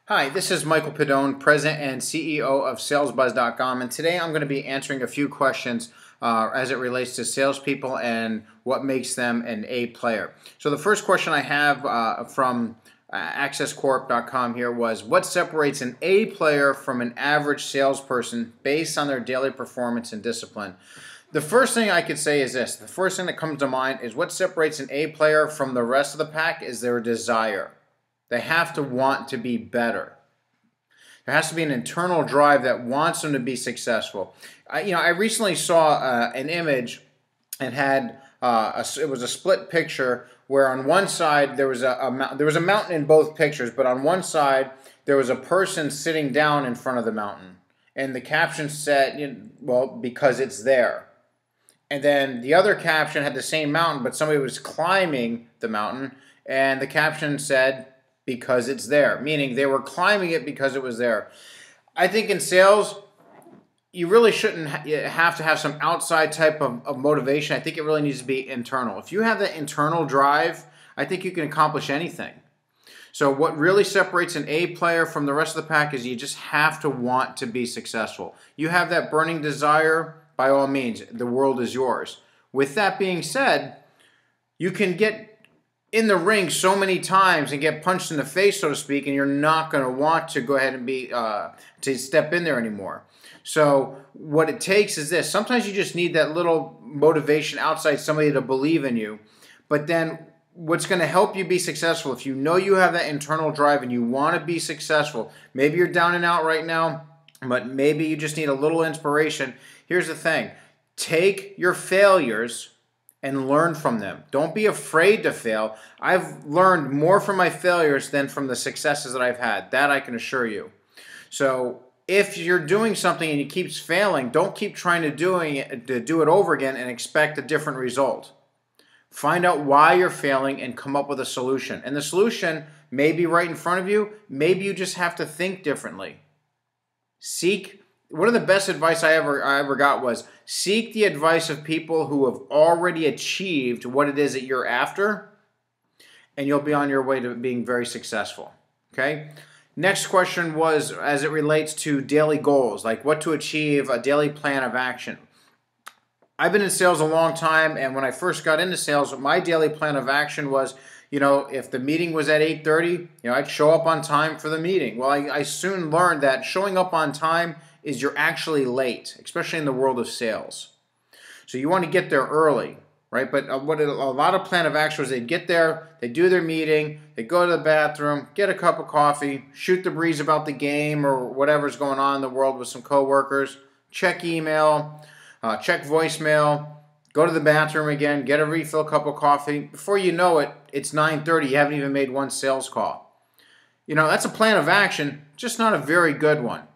Hi, this is Michael Pedone, President and CEO of SalesBuzz.com, and today I'm going to be answering a few questions as it relates to salespeople and what makes them an A player. So the first question I have from AccessCorp.com here was, what separates an A player from an average salesperson based on their daily performance and discipline? The first thing I could say is this. The first thing that comes to mind is what separates an A player from the rest of the pack is their desire. They have to want to be better. There has to be an internal drive that wants them to be successful. I recently saw an image and had it was a split picture where on one side there was a mountain in both pictures, but on one side there was a person sitting down in front of the mountain, and the caption said, "Well, because it's there." And then the other caption had the same mountain, but somebody was climbing the mountain, and the caption said, because it's there, meaning they were climbing it because it was there. I think in sales, you really shouldn't have to have some outside type of motivation. I think it really needs to be internal. If you have that internal drive, I think you can accomplish anything. So what really separates an A player from the rest of the pack is you just have to want to be successful. You have that burning desire, by all means, the world is yours. With that being said, you can get in the ring so many times and get punched in the face, so to speak, and you're not going to want to go ahead and to step in there anymore. So what it takes is this. Sometimes you just need that little motivation outside, somebody to believe in you. But then what's going to help you be successful, if you know you have that internal drive and you want to be successful, maybe you're down and out right now, but maybe you just need a little inspiration. Here's the thing. Take your failures and learn from them. Don't be afraid to fail. I've learned more from my failures than from the successes that I've had. That I can assure you. So if you're doing something and you keep failing, don't keep trying to do it over again and expect a different result. Find out why you're failing and come up with a solution. And the solution may be right in front of you. Maybe you just have to think differently. One of the best advice I ever got was, seek the advice of people who have already achieved what it is that you're after, and you'll be on your way to being very successful. Okay? Next question was as it relates to daily goals, like what to achieve, a daily plan of action. I've been in sales a long time, and when I first got into sales, my daily plan of action was, if the meeting was at 8:30, I'd show up on time for the meeting. Well, I soon learned that showing up on time is you're actually late, especially in the world of sales. So you want to get there early, right? But what a lot of plan of action was, they'd get there, they do their meeting, they go to the bathroom, get a cup of coffee, shoot the breeze about the game or whatever's going on in the world with some coworkers, check email, check voicemail, go to the bathroom again, get a refill cup of coffee. Before you know it, it's 9:30. You haven't even made one sales call. That's a plan of action, just not a very good one.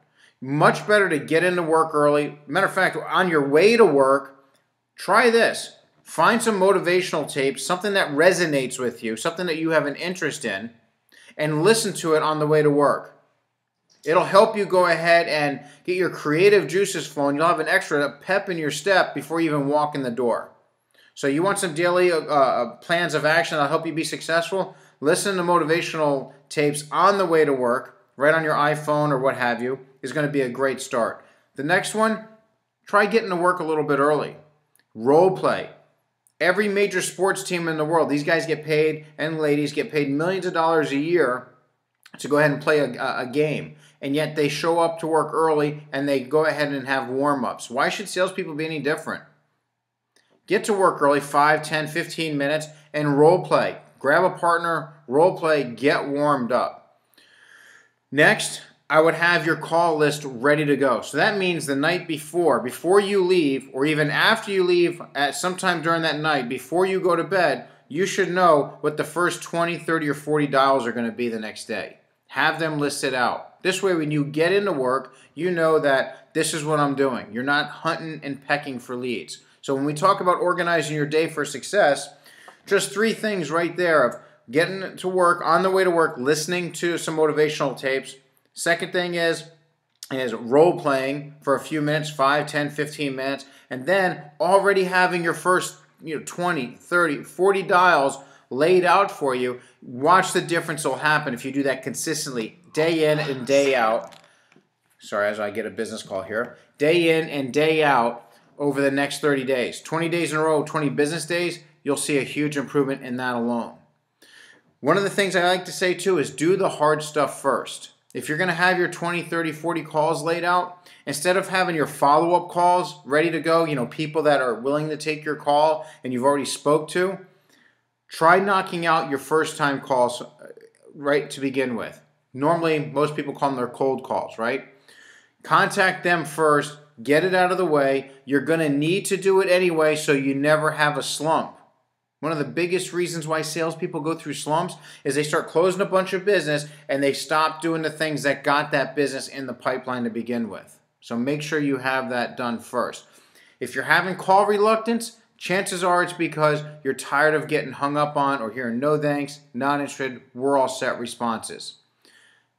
Much better to get into work early. Matter of fact, on your way to work, try this. Find some motivational tapes, something that resonates with you, something that you have an interest in, and listen to it on the way to work. It'll help you go ahead and get your creative juices flowing. You'll have an extra pep in your step before you even walk in the door. So you want some daily plans of action that'll help you be successful? Listen to motivational tapes on the way to work, right on your iPhone or what have you, is going to be a great start. The next one, try getting to work a little bit early. Role play. Every major sports team in the world, these guys get paid, and ladies get paid millions of dollars a year to go ahead and play a game. And yet they show up to work early and they go ahead and have warm-ups. Why should salespeople be any different? Get to work early, 5, 10, 15 minutes, and role play. Grab a partner, role play, get warmed up. Next, I would have your call list ready to go. So that means the night before you leave, or even after you leave at sometime during that night, before you go to bed, you should know what the first 20, 30, or 40 dials are going to be the next day. Have them listed out. This way, when you get into work, you know that this is what I'm doing. You're not hunting and pecking for leads. So when we talk about organizing your day for success, just 3 things right there of getting to work, on the way to work, listening to some motivational tapes. Second thing is role playing for a few minutes, 5, 10, 15 minutes, and then already having your first 20, 30, 40 dials laid out for you. Watch the difference will happen if you do that consistently, day in and day out. Sorry, as I get a business call here. Day in and day out over the next 30 days. 20 days in a row, 20 business days, you'll see a huge improvement in that alone. One of the things I like to say too is do the hard stuff first. If you're going to have your 20, 30, 40 calls laid out, instead of having your follow-up calls ready to go, people that are willing to take your call and you've already spoke to, try knocking out your first-time calls right to begin with. Normally, most people call them their cold calls, right? Contact them first, get it out of the way. You're going to need to do it anyway so you never have a slump. One of the biggest reasons why salespeople go through slumps is they start closing a bunch of business and they stop doing the things that got that business in the pipeline to begin with. So make sure you have that done first. If you're having call reluctance, chances are it's because you're tired of getting hung up on or hearing no thanks, not interested, we're all set responses.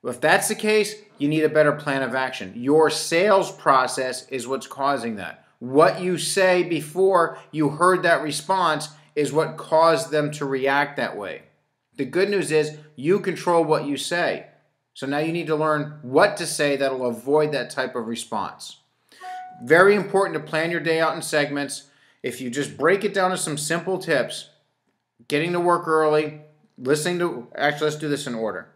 If that's the case, you need a better plan of action. Your sales process is what's causing that. What you say before you heard that response is what caused them to react that way. The good news is you control what you say. So now you need to learn what to say that will avoid that type of response. Very important to plan your day out in segments. If you just break it down to some simple tips, getting to work early, actually let's do this in order.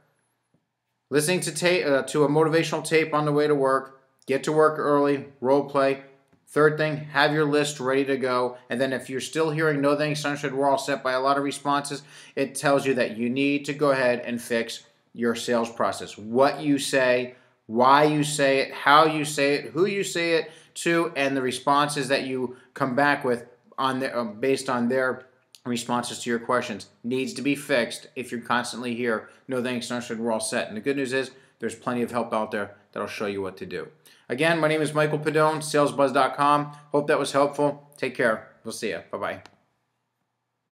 Listening to a motivational tape on the way to work, get to work early, role play. Third thing, have your list ready to go. And then if you're still hearing no thanks, understood, we're all set by a lot of responses, it tells you that you need to go ahead and fix your sales process. What you say, why you say it, how you say it, who you say it to, and the responses that you come back with based on their responses to your questions needs to be fixed. If you're constantly here, no thanks, understood, we're all set. And the good news is there's plenty of help out there that'll show you what to do. Again, my name is Michel Pedone, salesbuzz.com. Hope that was helpful. Take care. We'll see you. Bye-bye.